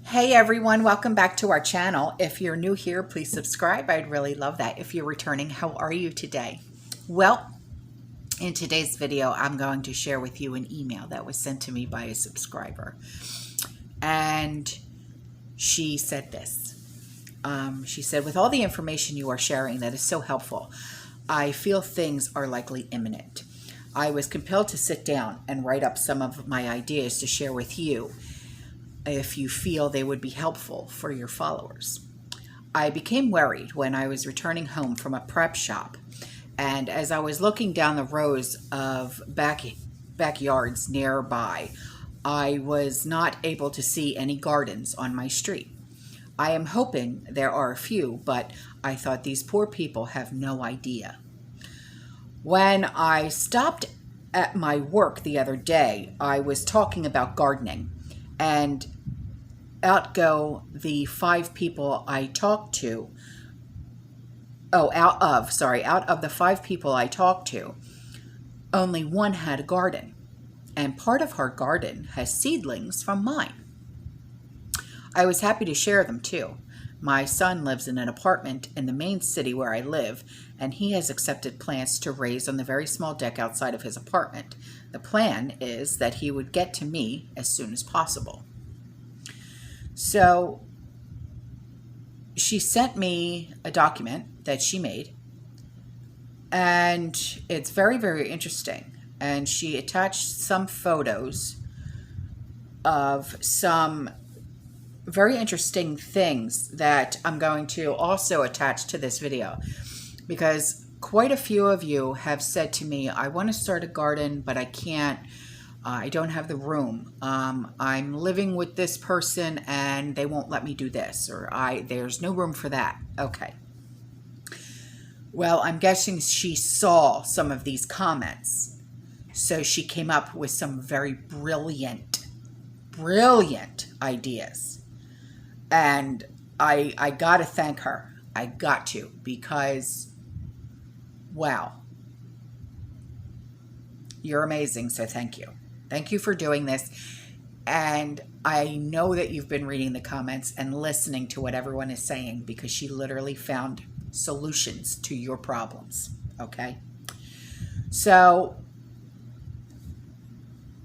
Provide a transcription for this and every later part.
Hey everyone, welcome back to our channel. If you're new here, please subscribe. I'd really love that. If you're returning, how are you today? Well, in today's video, I'm going to share with you an email that was sent to me by a subscriber. And she said this. She said, with all the information you are sharing that is so helpful, I feel things are likely imminent. I was compelled to sit down and write up some of my ideas to share with you if you feel they would be helpful for your followers. I became worried when I was returning home from a prep shop, and as I was looking down the rows of backyards nearby, I was not able to see any gardens on my street. I am hoping there are a few, but I thought these poor people have no idea. When I stopped at my work the other day, I was talking about gardening, and out of the 5 people I talked to, only one had a garden, and part of her garden has seedlings from mine. I was happy to share them too. My son lives in an apartment in the main city where I live, and he has accepted plants to raise on the very small deck outside of his apartment. The plan is that he would get to me as soon as possible. So she sent me a document that she made, and it's very, very interesting. And she attached some photos of some very interesting things that I'm going to also attach to this video, because quite a few of you have said to me, I want to start a garden, but I can't. I don't have the room. I'm living with this person and they won't let me do this, or there's no room for that. Okay. Well, I'm guessing she saw some of these comments, so she came up with some very brilliant ideas. And I got to thank her. I got to, because, wow, you're amazing. So thank you. Thank you for doing this. And I know that you've been reading the comments and listening to what everyone is saying, because she literally found solutions to your problems. Okay. So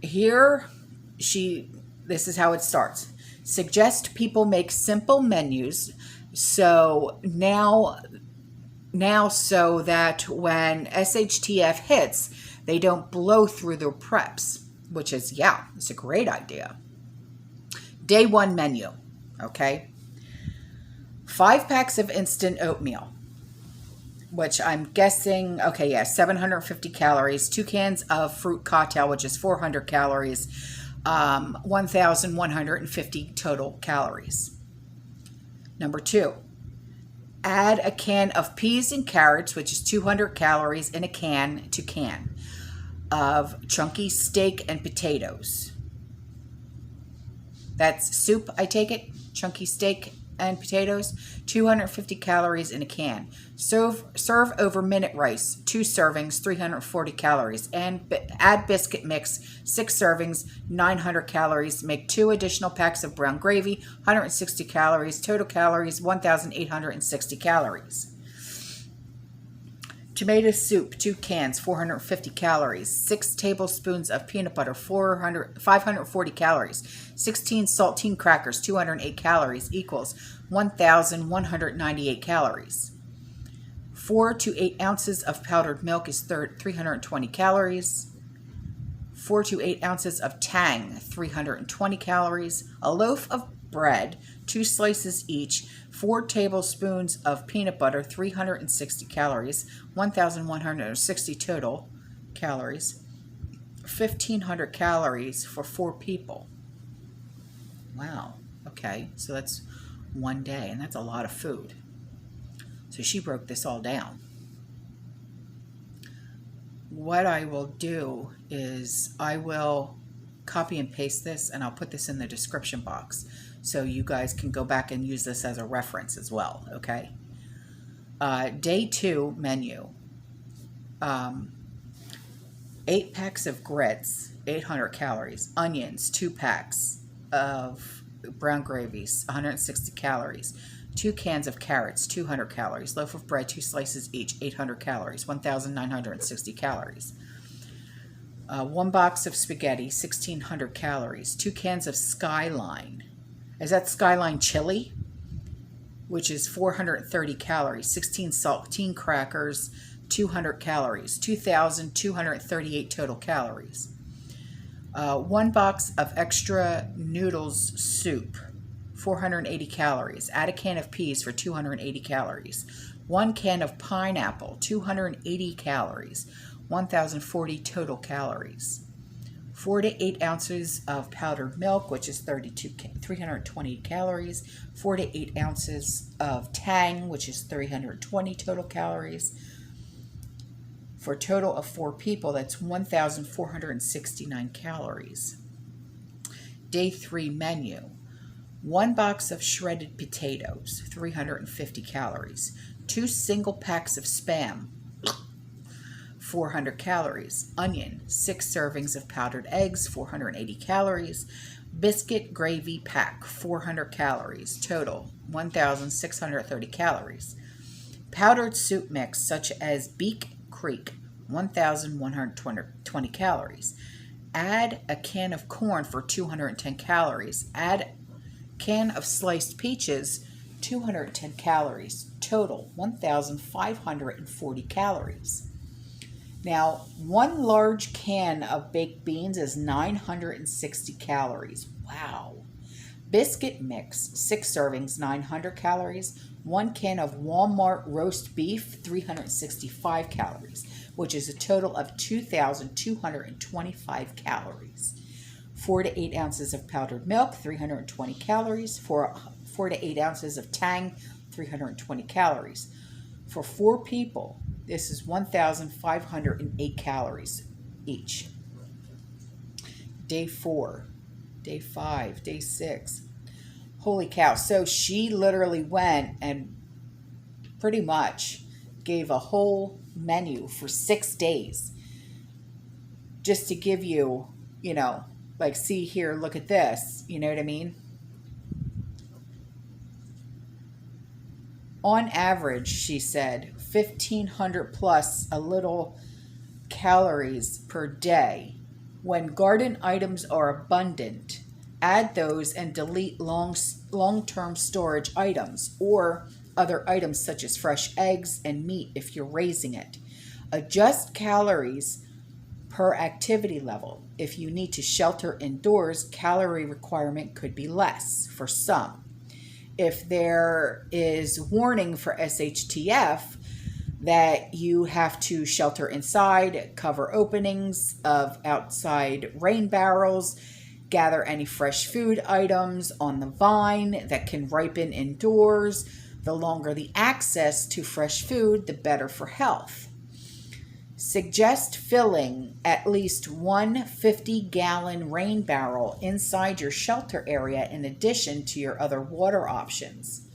this is how it starts. Suggest people make simple menus so so that when SHTF hits, they don't blow through their preps, which is, yeah, it's a great idea. Day 1 menu, okay? 5 packs of instant oatmeal, which I'm guessing, okay, yeah, 750 calories. 2 cans of fruit cocktail, which is 400 calories. 1,150 total calories. Number 2, add a can of peas and carrots, which is 200 calories in a can to can, of chunky steak and potatoes. That's soup, I take it. Chunky steak and potatoes, 250 calories in a can. Serve over minute rice, 2 servings, 340 calories. And add biscuit mix, 6 servings, 900 calories. Make 2 additional packs of brown gravy, 160 calories. Total calories, 1,860 calories. Tomato soup, 2 cans, 450 calories. 6 tablespoons of peanut butter, 540 calories. 16 saltine crackers, 208 calories, equals 1,198 calories. 4 to 8 ounces of powdered milk is 320 calories. 4 to 8 ounces of tang, 320 calories. A loaf of bread, 2 slices each. 4 tablespoons of peanut butter, 360 calories, 1,160 total calories, 1,500 calories for 4 people. Wow. Okay, so that's one day, and that's a lot of food. So she broke this all down. What I will do is I will copy and paste this, and I'll put this in the description box, so you guys can go back and use this as a reference as well, okay? Day 2 menu. 8 packs of grits, 800 calories. Onions, 2 packs of brown gravies, 160 calories. 2 cans of carrots, 200 calories. Loaf of bread, 2 slices each, 800 calories, 1,960 calories. 1 box of spaghetti, 1,600 calories. 2 cans of Skyline. Is that Skyline chili? Which is 430 calories. 16 saltine crackers, 200 calories. 2,238 total calories. 1 box of extra noodles soup, 480 calories. Add a can of peas for 280 calories. 1 can of pineapple, 280 calories. 1,040 total calories. 4 to 8 ounces of powdered milk, which is 320 calories. 4 to 8 ounces of tang, which is 320 total calories. For a total of 4 people, that's 1,469 calories. Day 3 menu. 1 box of shredded potatoes, 350 calories. 2 single packs of Spam, 400 calories. Onion, 6 servings of powdered eggs, 480 calories. Biscuit gravy pack, 400 calories. Total, 1,630 calories. Powdered soup mix, such as Beak Creek, 1,120 calories. Add a can of corn for 210 calories. Add can of sliced peaches, 210 calories. Total, 1,540 calories. Now, 1 large can of baked beans is 960 calories. Wow. Biscuit mix, 6 servings, 900 calories. 1 can of Walmart roast beef, 365 calories, which is a total of 2,225 calories. 4 to 8 ounces of powdered milk, 320 calories. 4 to 8 ounces of tang, 320 calories. For 4 people, this is 1,508 calories each. Day 4, day 5, day 6. Holy cow. So she literally went and pretty much gave a whole menu for 6 days just to give you, like, see here, look at this. You know what I mean? On average, she said, 1,500 plus a little calories per day. When garden items are abundant, add those and delete long-term storage items or other items such as fresh eggs and meat if you're raising it. Adjust calories per activity level. If you need to shelter indoors, calorie requirement could be less for some. If there is warning for SHTF that you have to shelter inside, cover openings of outside rain barrels, gather any fresh food items on the vine that can ripen indoors. The longer the access to fresh food, the better for health. Suggest filling at least 1 50-gallon rain barrel inside your shelter area in addition to your other water options.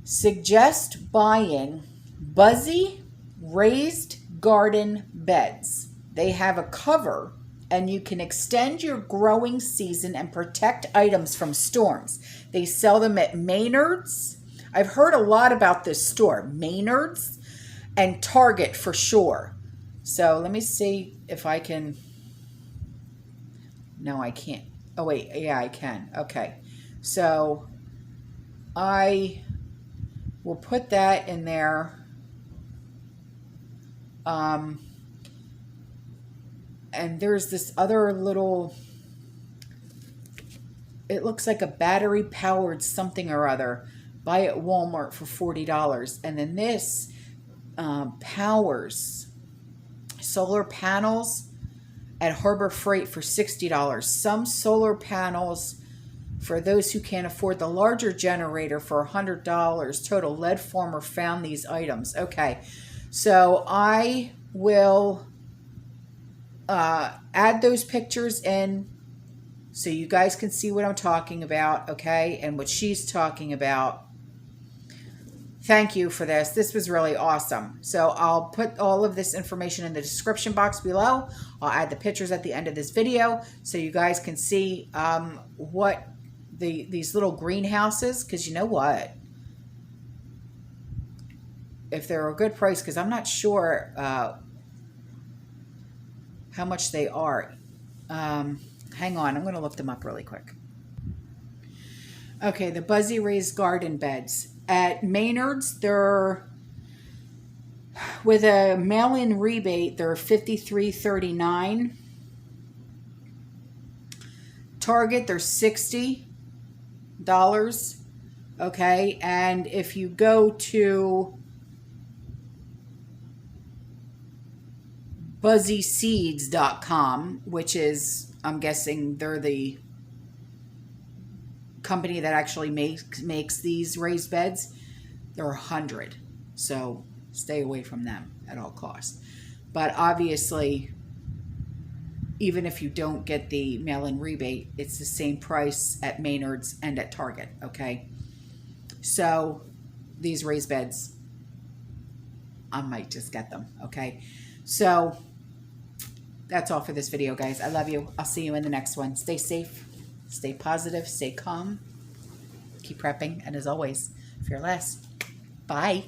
Suggest buying Buzzy raised garden beds. They have a cover and you can extend your growing season and protect items from storms. They sell them at Maynard's. I've heard a lot about this store, Maynard's, and Target for sure. So let me see if I can. No, I can't. Oh, wait. Yeah, I can. Okay. So I will put that in there. And there's this other little, it looks like a battery powered something or other. Buy at Walmart for $40. And then this powers solar panels at Harbor Freight for $60. Some solar panels for those who can't afford the larger generator for $100. Total lead farmer found these items. Okay, so I will add those pictures in so you guys can see what I'm talking about, okay, and what she's talking about. Thank you for this. This was really awesome. So I'll put all of this information in the description box below. I'll add the pictures at the end of this video so you guys can see what these little greenhouses, because you know what? If they're a good price, because I'm not sure how much they are. Hang on, I'm going to look them up really quick. Okay, the Buzzy Raised Garden Beds. At Maynard's, they're, with a mail-in rebate, they're $53.39. Target, they're $60. Okay, and if you go to buzzyseeds.com, which is, I'm guessing they're the company that actually makes these raised beds, they're $100. So stay away from them at all costs. But obviously, even if you don't get the mail-in rebate, it's the same price at Maynard's and at Target, okay? So these raised beds, I might just get them, okay? So that's all for this video, guys. I love you. I'll see you in the next one. Stay safe, stay positive, stay calm, keep prepping, and as always, fearless. Bye.